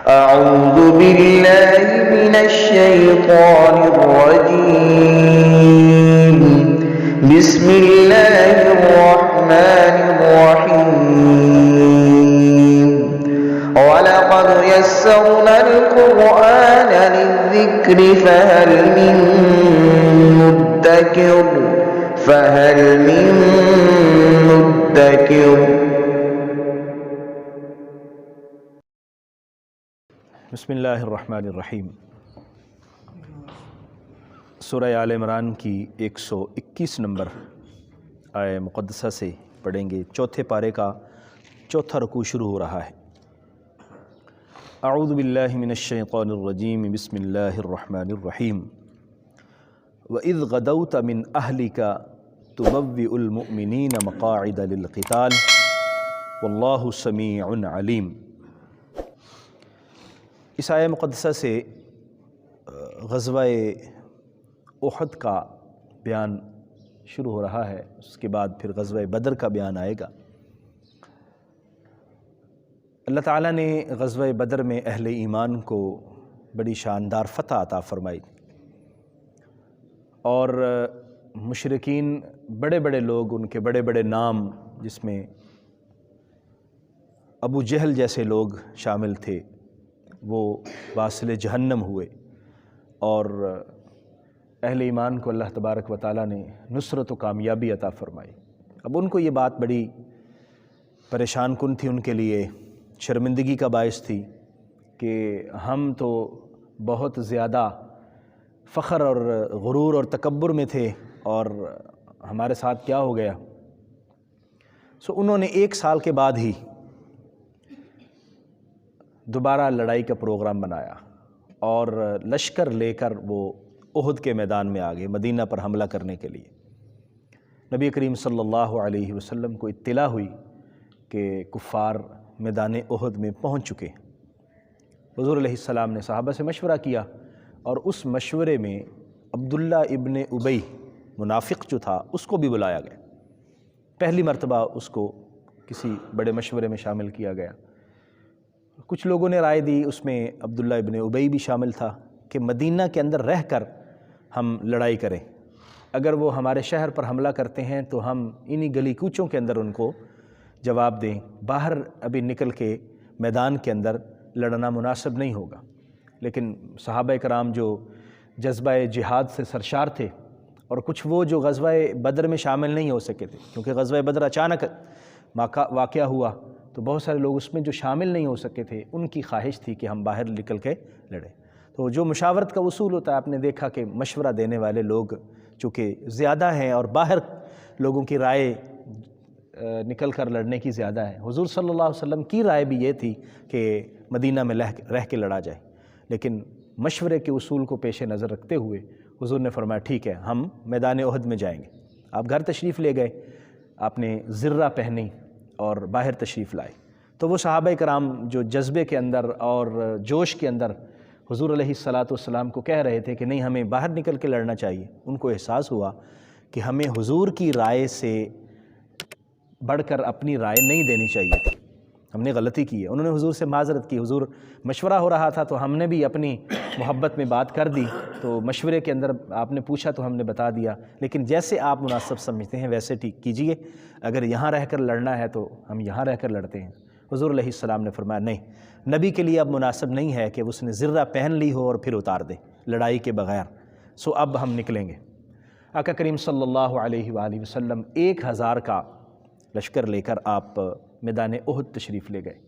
أعوذ بالله من الشيطان الرجيم. بسم الله الرحمن الرحيم. ولقد يسرنا القرآن للذكر فهل من مدكر. بسم اللہ الرحمن الرحیم. سورہ آل عمران کی 121 نمبر آیہ مقدسہ سے پڑھیں گے. چوتھے پارے کا چوتھا رکوع شروع ہو رہا ہے. اعوذ باللہ من الشیطان الرجیم. بسم اللہ الرحمن الرحیم. وَإِذْ غَدَوْتَ مِنْ أَهْلِكَ تُبَوِّئُ الْمُؤْمِنِينَ مَقَاعِدَ لِلْقِتَالِ وَاللَّهُ سَمِيعٌ عَلِيمٌ. اس آیہ مقدسہ سے غزوہ احد کا بیان شروع ہو رہا ہے. اس کے بعد پھر غزوہ بدر کا بیان آئے گا. اللہ تعالیٰ نے غزوہ بدر میں اہل ایمان کو بڑی شاندار فتح عطا فرمائی اور مشرکین بڑے بڑے لوگ، ان کے بڑے بڑے نام جس میں ابو جہل جیسے لوگ شامل تھے، وہ واصل جہنم ہوئے اور اہل ایمان کو اللہ تبارک و تعالیٰ نے نصرت و کامیابی عطا فرمائی. اب ان کو یہ بات بڑی پریشان کن تھی، ان کے لیے شرمندگی کا باعث تھی کہ ہم تو بہت زیادہ فخر اور غرور اور تکبر میں تھے اور ہمارے ساتھ کیا ہو گیا. انہوں نے 1 سال کے بعد ہی دوبارہ لڑائی کا پروگرام بنایا اور لشکر لے کر وہ احد کے میدان میں آ گئے مدینہ پر حملہ کرنے کے لیے. نبی کریم صلی اللہ علیہ وسلم کو اطلاع ہوئی کہ کفار میدان احد میں پہنچ چکے. حضور علیہ السلام نے صحابہ سے مشورہ کیا اور اس مشورے میں عبداللہ ابن ابی منافق جو تھا اس کو بھی بلایا گیا. پہلی مرتبہ اس کو کسی بڑے مشورے میں شامل کیا گیا. کچھ لوگوں نے رائے دی، اس میں عبداللہ ابن ابی بھی شامل تھا، کہ مدینہ کے اندر رہ کر ہم لڑائی کریں. اگر وہ ہمارے شہر پر حملہ کرتے ہیں تو ہم انہی گلی کوچوں کے اندر ان کو جواب دیں. باہر ابھی نکل کے میدان کے اندر لڑنا مناسب نہیں ہوگا. لیکن صحابہ کرام جو جذبہ جہاد سے سرشار تھے اور کچھ وہ جو غزوہ بدر میں شامل نہیں ہو سکے تھے، کیونکہ غزوہ بدر اچانک واقعہ ہوا تو بہت سارے لوگ اس میں جو شامل نہیں ہو سکے تھے، ان کی خواہش تھی کہ ہم باہر نکل کے لڑیں. تو جو مشاورت کا اصول ہوتا ہے، آپ نے دیکھا کہ مشورہ دینے والے لوگ چونکہ زیادہ ہیں اور باہر لوگوں کی رائے نکل کر لڑنے کی زیادہ ہے. حضور صلی اللہ علیہ وسلم کی رائے بھی یہ تھی کہ مدینہ میں رہ کے لڑا جائے، لیکن مشورے کے اصول کو پیش نظر رکھتے ہوئے حضور نے فرمایا ٹھیک ہے ہم میدان احد میں جائیں گے. آپ گھر تشریف لے گئے، آپ نے زرہ پہنی اور باہر تشریف لائے. تو وہ صحابہ کرام جو جذبے کے اندر اور جوش کے اندر حضور علیہ السلام کو کہہ رہے تھے کہ نہیں ہمیں باہر نکل کے لڑنا چاہیے، ان کو احساس ہوا کہ ہمیں حضور کی رائے سے بڑھ کر اپنی رائے نہیں دینی چاہیے تھی، ہم نے غلطی کی ہے. انہوں نے حضور سے معذرت کی. حضور مشورہ ہو رہا تھا تو ہم نے بھی اپنی محبت میں بات کر دی، تو مشورے کے اندر آپ نے پوچھا تو ہم نے بتا دیا، لیکن جیسے آپ مناسب سمجھتے ہیں ویسے ٹھیک کیجئے. اگر یہاں رہ کر لڑنا ہے تو ہم یہاں رہ کر لڑتے ہیں. حضور علیہ السلام نے فرمایا نہیں، نبی کے لیے اب مناسب نہیں ہے کہ اس نے زرہ پہن لی ہو اور پھر اتار دے لڑائی کے بغیر. اب ہم نکلیں گے. آقا کریم صلی اللہ علیہ وآلہ وسلم 1000 کا لشکر لے کر آپ میدان احد تشریف لے گئے.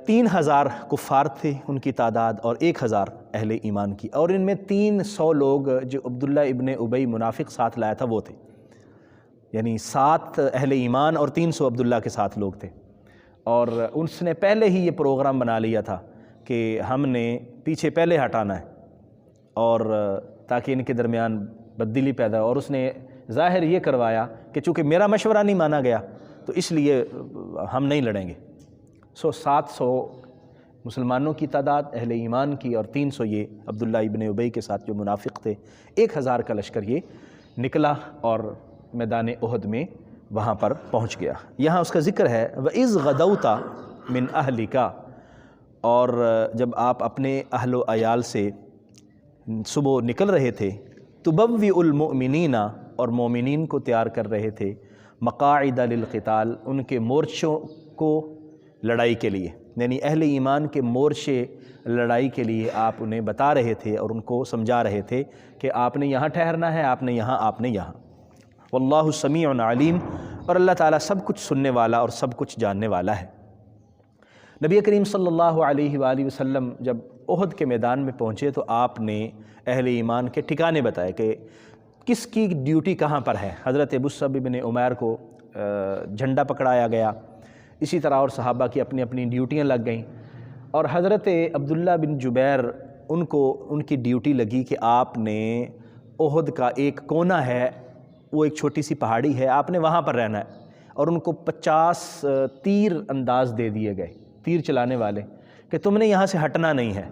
3000 کفار تھے ان کی تعداد اور 1000 اہل ایمان کی، اور ان میں 300 لوگ جو عبداللہ ابن ابی منافق ساتھ لایا تھا وہ تھے. یعنی 7 اہل ایمان اور 300 عبداللہ کے ساتھ لوگ تھے. اور اس نے پہلے ہی یہ پروگرام بنا لیا تھا کہ ہم نے پیچھے پہلے ہٹانا ہے اور تاکہ ان کے درمیان بددلی پیدا ہو. اور اس نے ظاہر یہ کروایا کہ چونکہ میرا مشورہ نہیں مانا گیا تو اس لیے ہم نہیں لڑیں گے. 700 مسلمانوں کی تعداد اہل ایمان کی اور 300 یہ عبداللہ ابن ابی کے ساتھ جو منافق تھے. 1000 کا لشکر یہ نکلا اور میدان احد میں وہاں پر پہنچ گیا. یہاں اس کا ذکر ہے وَإِذْ غَدَوْتَ مِنْ أَهْلِكَ، اور جب آپ اپنے اہل و عیال سے صبح نکل رہے تھے تبوئ المؤمنین، اور مومنین کو تیار کر رہے تھے مقاعد للقتال، ان کے مورچوں کو لڑائی کے لیے، یعنی اہل ایمان کے مورچے لڑائی کے لیے آپ انہیں بتا رہے تھے اور ان کو سمجھا رہے تھے کہ آپ نے یہاں ٹھہرنا ہے، آپ نے یہاں، آپ نے یہاں۔ واللہ سمیع علیم، اور اللہ تعالیٰ سب کچھ سننے والا اور سب کچھ جاننے والا ہے۔ نبی کریم صلی اللہ علیہ وآلہ وسلم جب احد کے میدان میں پہنچے تو آپ نے اہل ایمان کے ٹھکانے بتائے کہ کس کی ڈیوٹی کہاں پر ہے۔ حضرت مصعب بن عمیر کو جھنڈا پکڑایا گیا، اسی طرح اور صحابہ کی اپنی اپنی ڈیوٹیاں لگ گئیں، اور حضرت عبداللہ بن جبیر ان کی ڈیوٹی لگی کہ آپ نے احد کا ایک کونا ہے، وہ ایک چھوٹی سی پہاڑی ہے، آپ نے وہاں پر رہنا ہے، اور ان کو 50 تیر انداز دے دیے گئے، تیر چلانے والے، کہ تم نے یہاں سے ہٹنا نہیں ہے،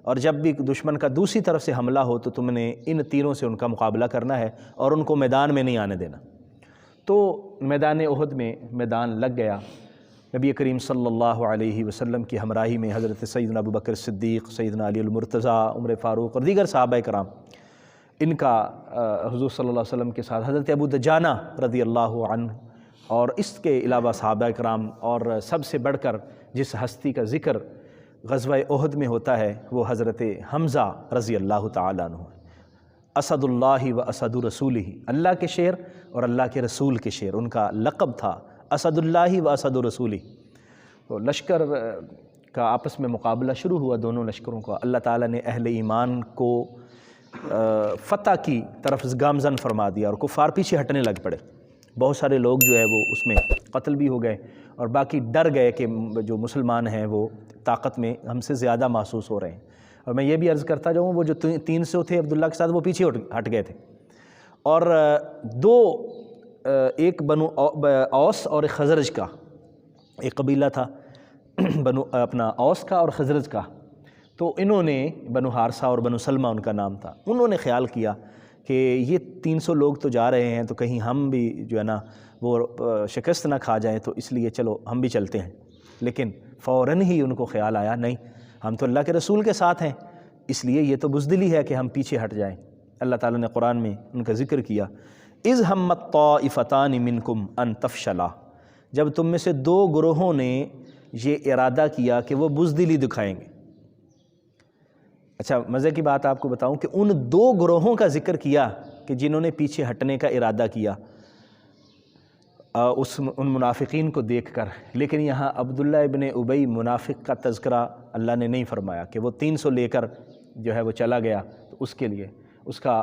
اور جب بھی دشمن کا دوسری طرف سے حملہ ہو تو تم نے ان تیروں سے ان کا مقابلہ کرنا ہے اور ان کو میدان میں نہیں آنے دینا۔ تو میدان احد میں میدان لگ گیا۔ نبی کریم صلی اللہ علیہ وسلم کی ہمراہی میں حضرت سیدنا ابوبکر صدیق، سیدنا علی المرتضیٰ، عمر فاروق اور دیگر صحابہ کرام، ان کا حضور صلی اللہ علیہ وسلم کے ساتھ حضرت ابو دجانہ رضی اللہ عنہ، اور اس کے علاوہ صحابہ کرام، اور سب سے بڑھ کر جس ہستی کا ذکر غزوہ احد میں ہوتا ہے وہ حضرت حمزہ رضی اللہ تعالیٰ عنہ، اسد اللہ و اسد رسولہ، اللہ کے شیر اور اللہ کے رسول کے شیر، ان کا لقب تھا اسد اللہ و اسد رسولہ۔ تو لشکر کا آپس میں مقابلہ شروع ہوا دونوں لشکروں کا، اللہ تعالیٰ نے اہل ایمان کو فتح کی طرف گامزن فرما دیا اور کفار پیچھے ہٹنے لگ پڑے، بہت سارے لوگ جو ہے وہ اس میں قتل بھی ہو گئے، اور باقی ڈر گئے کہ جو مسلمان ہیں وہ طاقت میں ہم سے زیادہ محسوس ہو رہے ہیں۔ اور میں یہ بھی عرض کرتا جاؤں، وہ جو 300 تھے عبداللہ کے ساتھ، وہ پیچھے ہٹ گئے تھے، اور ایک بنو اوس اور ایک خزرج کا ایک قبیلہ تھا، اپنا اوس کا اور خزرج کا، تو انہوں نے بنو حارثہ اور بنو سلمہ ان کا نام تھا، انہوں نے خیال کیا کہ یہ 300 لوگ تو جا رہے ہیں تو کہیں ہم بھی جو ہے نا وہ شکست نہ کھا جائیں، تو اس لیے چلو ہم بھی چلتے ہیں۔ لیکن فوراً ہی ان کو خیال آیا، نہیں، ہم تو اللہ کے رسول کے ساتھ ہیں، اس لیے یہ تو بزدلی ہے کہ ہم پیچھے ہٹ جائیں۔ اللہ تعالیٰ نے قرآن میں ان کا ذکر کیا، اذ ہمت طائفتان منکم ان تفشلا، جب تم میں سے 2 گروہوں نے یہ ارادہ کیا کہ وہ بزدلی دکھائیں گے۔ اچھا، مزے کی بات آپ کو بتاؤں کہ ان 2 گروہوں کا ذکر کیا کہ جنہوں نے پیچھے ہٹنے کا ارادہ کیا ان منافقین کو دیکھ کر، لیکن یہاں عبداللہ ابن ابی منافق کا تذکرہ اللہ نے نہیں فرمایا کہ وہ 300 لے کر جو ہے وہ چلا گیا، تو اس کے لیے اس کا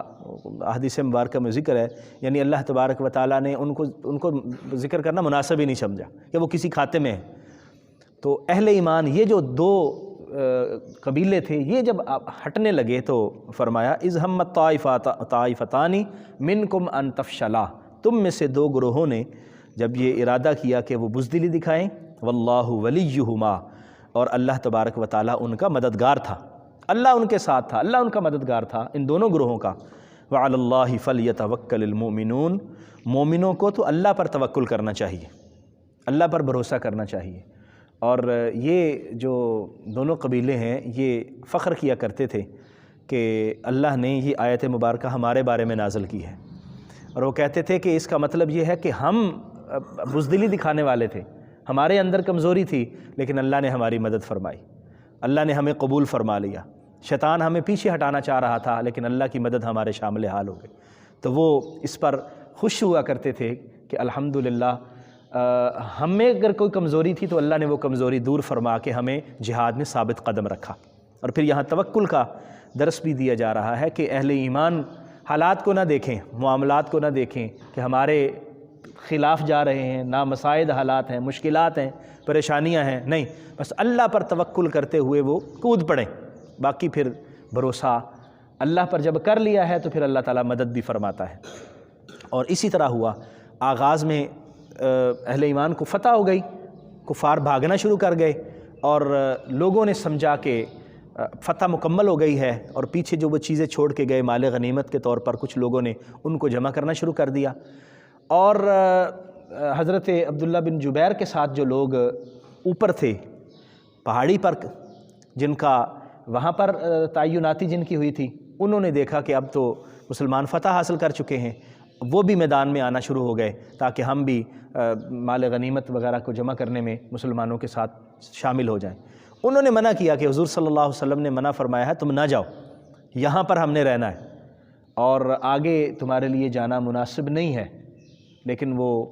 احادیث مبارکہ میں ذکر ہے، یعنی اللہ تبارک و تعالیٰ نے ان کو ذکر کرنا مناسب ہی نہیں سمجھا کہ وہ کسی کھاتے میں ہے۔ تو اہل ایمان یہ جو 2 قبیلے تھے، یہ جب ہٹنے لگے تو فرمایا اذ ہمت طائفتان منکم ان تفشلا، تم میں سے 2 گروہوں نے جب یہ ارادہ کیا کہ وہ بزدلی دکھائیں، واللہ ولیہما، اور اللہ تبارک و تعالیٰ ان کا مددگار تھا، اللہ ان کے ساتھ تھا، اللہ ان کا مددگار تھا ان دونوں گروہوں کا۔ وعلی اللہ فلیتوکل المؤمنون، مومنوں کو تو اللہ پر توکل کرنا چاہیے، اللہ پر بھروسہ کرنا چاہیے۔ اور یہ جو دونوں قبیلے ہیں یہ فخر کیا کرتے تھے کہ اللہ نے یہ آیت مبارکہ ہمارے بارے میں نازل کی ہے، اور وہ کہتے تھے کہ اس کا مطلب یہ ہے کہ ہم بزدلی دکھانے والے تھے، ہمارے اندر کمزوری تھی، لیکن اللہ نے ہماری مدد فرمائی، اللہ نے ہمیں قبول فرما لیا، شیطان ہمیں پیچھے ہٹانا چاہ رہا تھا لیکن اللہ کی مدد ہمارے شامل حال ہو گئی۔ تو وہ اس پر خوش ہوا کرتے تھے کہ الحمدللہ ہم میں اگر کوئی کمزوری تھی تو اللہ نے وہ کمزوری دور فرما کے ہمیں جہاد میں ثابت قدم رکھا۔ اور پھر یہاں توکل کا درس بھی دیا جا رہا ہے کہ اہل ایمان حالات کو نہ دیکھیں، معاملات کو نہ دیکھیں کہ ہمارے خلاف جا رہے ہیں، نامساعد حالات ہیں، مشکلات ہیں، پریشانیاں ہیں، نہیں، بس اللہ پر توکل کرتے ہوئے وہ کود پڑیں، باقی پھر بھروسہ اللہ پر جب کر لیا ہے تو پھر اللہ تعالیٰ مدد بھی فرماتا ہے۔ اور اسی طرح ہوا، آغاز میں اہل ایمان کو فتح ہو گئی، کفار بھاگنا شروع کر گئے، اور لوگوں نے سمجھا کہ فتح مکمل ہو گئی ہے، اور پیچھے جو وہ چیزیں چھوڑ کے گئے مال غنیمت کے طور پر کچھ لوگوں نے ان کو جمع کرنا شروع کر دیا۔ اور حضرت عبداللہ بن جبیر کے ساتھ جو لوگ اوپر تھے پہاڑی پر جن کا وہاں پر تعیناتی جن کی ہوئی تھی، انہوں نے دیکھا کہ اب تو مسلمان فتح حاصل کر چکے ہیں، وہ بھی میدان میں آنا شروع ہو گئے تاکہ ہم بھی مال غنیمت وغیرہ کو جمع کرنے میں مسلمانوں کے ساتھ شامل ہو جائیں۔ انہوں نے منع کیا کہ حضور صلی اللہ علیہ وسلم نے منع فرمایا ہے تم نہ جاؤ، یہاں پر ہم نے رہنا ہے اور آگے تمہارے لیے جانا مناسب نہیں ہے، لیکن وہ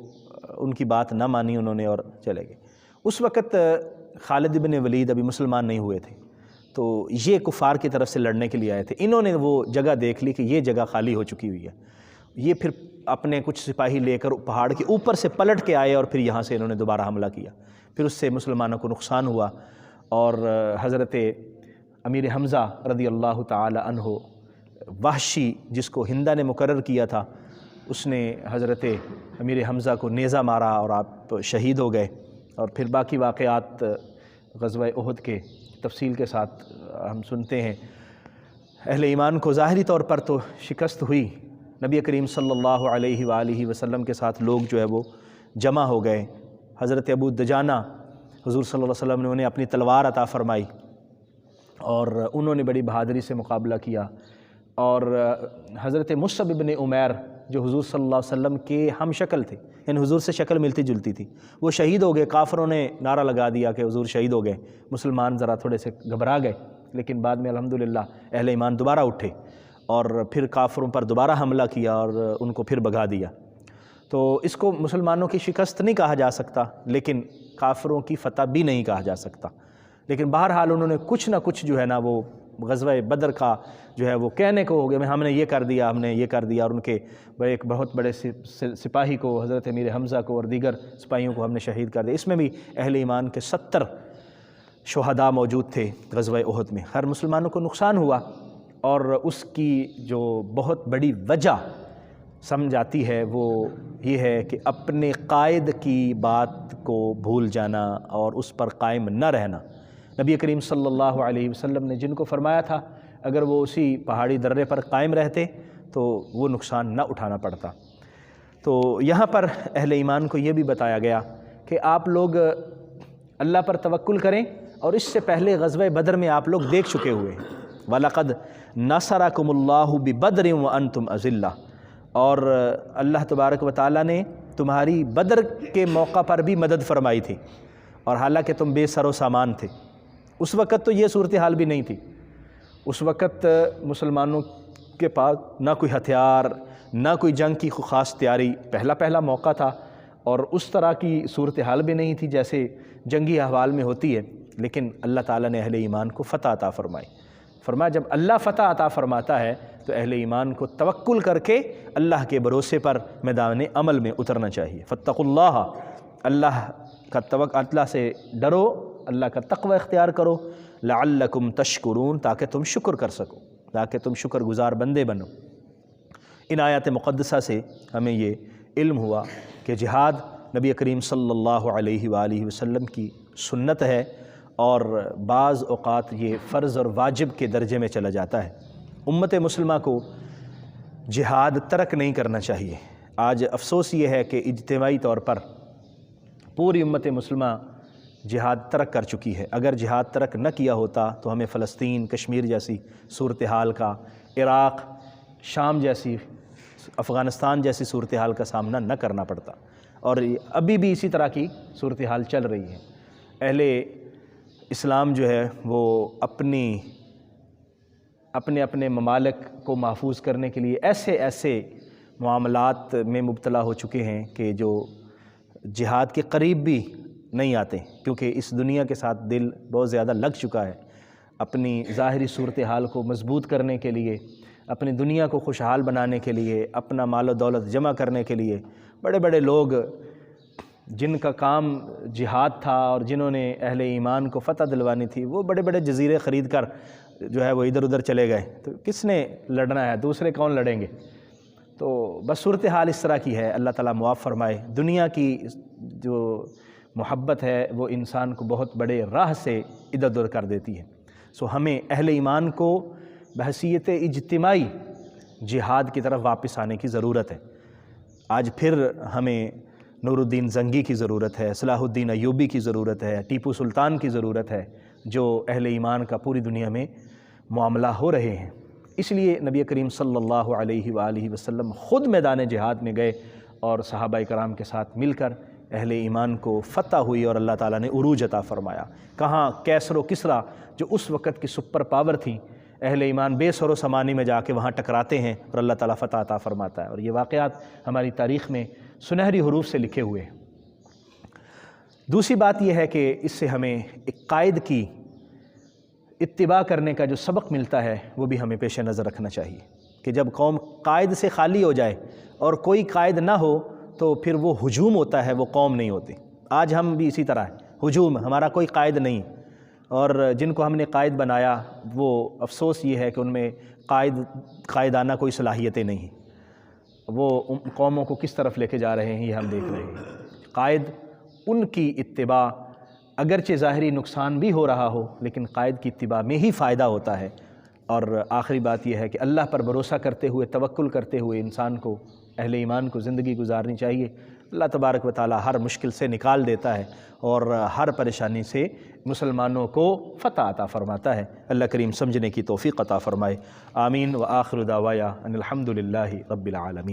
ان کی بات نہ مانی انہوں نے اور چلے گئے۔ اس وقت خالد بن ولید ابھی مسلمان نہیں ہوئے تھے، تو یہ کفار کی طرف سے لڑنے کے لیے آئے تھے۔ انہوں نے وہ جگہ دیکھ لی کہ یہ جگہ خالی ہو چکی ہوئی ہے، یہ پھر اپنے کچھ سپاہی لے کر پہاڑ کے اوپر سے پلٹ کے آئے اور پھر یہاں سے انہوں نے دوبارہ حملہ کیا۔ پھر اس سے مسلمانوں کو نقصان ہوا اور حضرت امیر حمزہ رضی اللہ تعالی عنہ، وحشی جس کو ہندہ نے مقرر کیا تھا، اس نے حضرت امیر حمزہ کو نیزہ مارا اور آپ شہید ہو گئے۔ اور پھر باقی واقعات غزوہ احد کے تفصیل کے ساتھ ہم سنتے ہیں۔ اہل ایمان کو ظاہری طور پر تو شکست ہوئی، نبی کریم صلی اللہ علیہ وآلہ وسلم کے ساتھ لوگ جو ہے وہ جمع ہو گئے۔ حضرت ابو دجانہ، حضور صلی اللہ علیہ وسلم نے انہیں اپنی تلوار عطا فرمائی اور انہوں نے بڑی بہادری سے مقابلہ کیا۔ اور حضرت مصعب بن عمیر جو حضور صلی اللہ علیہ وسلم کے ہم شکل تھے، یعنی حضور سے شکل ملتی جلتی تھی، وہ شہید ہو گئے۔ کافروں نے نعرہ لگا دیا کہ حضور شہید ہو گئے، مسلمان ذرا تھوڑے سے گھبرا گئے، لیکن بعد میں الحمدللہ اہل ایمان دوبارہ اٹھے اور پھر کافروں پر دوبارہ حملہ کیا اور ان کو پھر بھگا دیا۔ تو اس کو مسلمانوں کی شکست نہیں کہا جا سکتا، لیکن کافروں کی فتح بھی نہیں کہا جا سکتا، لیکن بہرحال انہوں نے کچھ نہ کچھ جو ہے نا وہ غزوہ بدر کا جو ہے وہ کہنے کو ہو گیا، ہم نے یہ کر دیا، ہم نے یہ کر دیا، اور ان کے ایک بہت بڑے سپاہی کو، حضرت امیر حمزہ کو اور دیگر سپاہیوں کو ہم نے شہید کر دیا۔ اس میں بھی اہل ایمان کے 70 شہداء موجود تھے غزوہ احد میں۔ ہر مسلمانوں کو نقصان ہوا، اور اس کی جو بہت بڑی وجہ سمجھ آتی ہے وہ یہ ہے کہ اپنے قائد کی بات کو بھول جانا اور اس پر قائم نہ رہنا۔ نبی کریم صلی اللہ علیہ وسلم نے جن کو فرمایا تھا اگر وہ اسی پہاڑی درے پر قائم رہتے تو وہ نقصان نہ اٹھانا پڑتا۔ تو یہاں پر اہل ایمان کو یہ بھی بتایا گیا کہ آپ لوگ اللہ پر توکل کریں، اور اس سے پہلے غزوہ بدر میں آپ لوگ دیکھ چکے ہوئے ہیں۔ وَلَقَدْ نَصَرَكُمُ اللَّهُ بِبَدْرٍ وَأَنْتُمْ أَذِلَّةٌ، اور اللہ تبارک و تعالیٰ نے تمہاری بدر کے موقع پر بھی مدد فرمائی تھی، اور حالانکہ تم بے سر و سامان تھے۔ اس وقت تو یہ صورتحال بھی نہیں تھی، اس وقت مسلمانوں کے پاس نہ کوئی ہتھیار، نہ کوئی جنگ کی خاص تیاری، پہلا موقع تھا، اور اس طرح کی صورتحال بھی نہیں تھی جیسے جنگی احوال میں ہوتی ہے، لیکن اللہ تعالیٰ نے اہل ایمان کو فتح عطا فرمائی۔ فرمایا جب اللہ فتح عطا فرماتا ہے تو اہل ایمان کو توکل کر کے اللہ کے بھروسے پر میدان عمل میں اترنا چاہیے۔ فاتقوا اللہ، اللہ سے ڈرو، اللہ کا تقوی اختیار کرو، لعلکم تشکرون، تاکہ تم شکر کر سکو، تاکہ تم شکر گزار بندے بنو۔ ان آیات مقدسہ سے ہمیں یہ علم ہوا کہ جہاد نبی کریم صلی اللہ علیہ وآلہ وسلم کی سنت ہے، اور بعض اوقات یہ فرض اور واجب کے درجے میں چلا جاتا ہے۔ امت مسلمہ کو جہاد ترک نہیں کرنا چاہیے۔ آج افسوس یہ ہے کہ اجتماعی طور پر پوری امت مسلمہ جہاد ترک کر چکی ہے۔ اگر جہاد ترک نہ کیا ہوتا تو ہمیں فلسطین، کشمیر جیسی صورتحال کا، عراق، شام جیسی، افغانستان جیسی صورتحال کا سامنا نہ کرنا پڑتا، اور ابھی بھی اسی طرح کی صورتحال چل رہی ہے۔ اہل اسلام جو ہے وہ اپنے ممالک کو محفوظ کرنے کے لیے ایسے معاملات میں مبتلا ہو چکے ہیں کہ جو جہاد کے قریب بھی نہیں آتے، کیونکہ اس دنیا کے ساتھ دل بہت زیادہ لگ چکا ہے۔ اپنی ظاہری صورتحال کو مضبوط کرنے کے لیے، اپنی دنیا کو خوشحال بنانے کے لیے، اپنا مال و دولت جمع کرنے کے لیے بڑے بڑے لوگ جن کا کام جہاد تھا اور جنہوں نے اہل ایمان کو فتح دلوانی تھی، وہ بڑے بڑے جزیرے خرید کر جو ہے وہ ادھر ادھر چلے گئے۔ تو کس نے لڑنا ہے؟ دوسرے کون لڑیں گے؟ تو بس صورتحال اس طرح کی ہے۔ اللہ تعالیٰ معاف فرمائے۔ دنیا کی جو محبت ہے وہ انسان کو بہت بڑے راہ سے ادھر ادھر کر دیتی ہے۔ سو ہمیں اہل ایمان کو بحیثیت اجتماعی جہاد کی طرف واپس آنے کی ضرورت ہے۔ آج پھر ہمیں نور الدین زنگی کی ضرورت ہے، صلاح الدین ایوبی کی ضرورت ہے، ٹیپو سلطان کی ضرورت ہے، جو اہل ایمان کا پوری دنیا میں معاملہ ہو رہے ہیں۔ اس لیے نبی کریم صلی اللہ علیہ وآلہ وسلم خود میدان جہاد میں گئے اور صحابہ کرام کے ساتھ مل کر اہل ایمان کو فتح ہوئی اور اللہ تعالیٰ نے عروج عطا فرمایا۔ کہاں کیسر و کسریٰ جو اس وقت کی سپر پاور تھی، اہل ایمان بے سر و سامانی میں جا کے وہاں ٹکراتے ہیں اور اللہ تعالیٰ فتح عطا فرماتا ہے، اور یہ واقعات ہماری تاریخ میں سنہری حروف سے لکھے ہوئے ہیں۔ دوسری بات یہ ہے کہ اس سے ہمیں ایک قائد کی اتباع کرنے کا جو سبق ملتا ہے وہ بھی ہمیں پیش نظر رکھنا چاہیے کہ جب قوم قائد سے خالی ہو جائے اور کوئی قائد نہ ہو تو پھر وہ ہجوم ہوتا ہے، وہ قوم نہیں ہوتی۔ آج ہم بھی اسی طرح ہیں، ہجوم، ہمارا کوئی قائد نہیں، اور جن کو ہم نے قائد بنایا وہ افسوس یہ ہے کہ ان میں قائدانہ کوئی صلاحیتیں نہیں ہیں، وہ قوموں کو کس طرف لے کے جا رہے ہیں یہ ہم دیکھ رہے ہیں۔ قائد ان کی اتباع اگرچہ ظاہری نقصان بھی ہو رہا ہو لیکن قائد کی اتباع میں ہی فائدہ ہوتا ہے۔ اور آخری بات یہ ہے کہ اللہ پر بھروسہ کرتے ہوئے، توکل کرتے ہوئے انسان کو، اہل ایمان کو زندگی گزارنی چاہیے۔ اللہ تبارک و تعالی ہر مشکل سے نکال دیتا ہے اور ہر پریشانی سے مسلمانوں کو فتح عطا فرماتا ہے۔ اللہ کریم سمجھنے کی توفیق عطا فرمائے۔ آمین۔ وآخر دعوایا ان الحمد للہ رب العالمین۔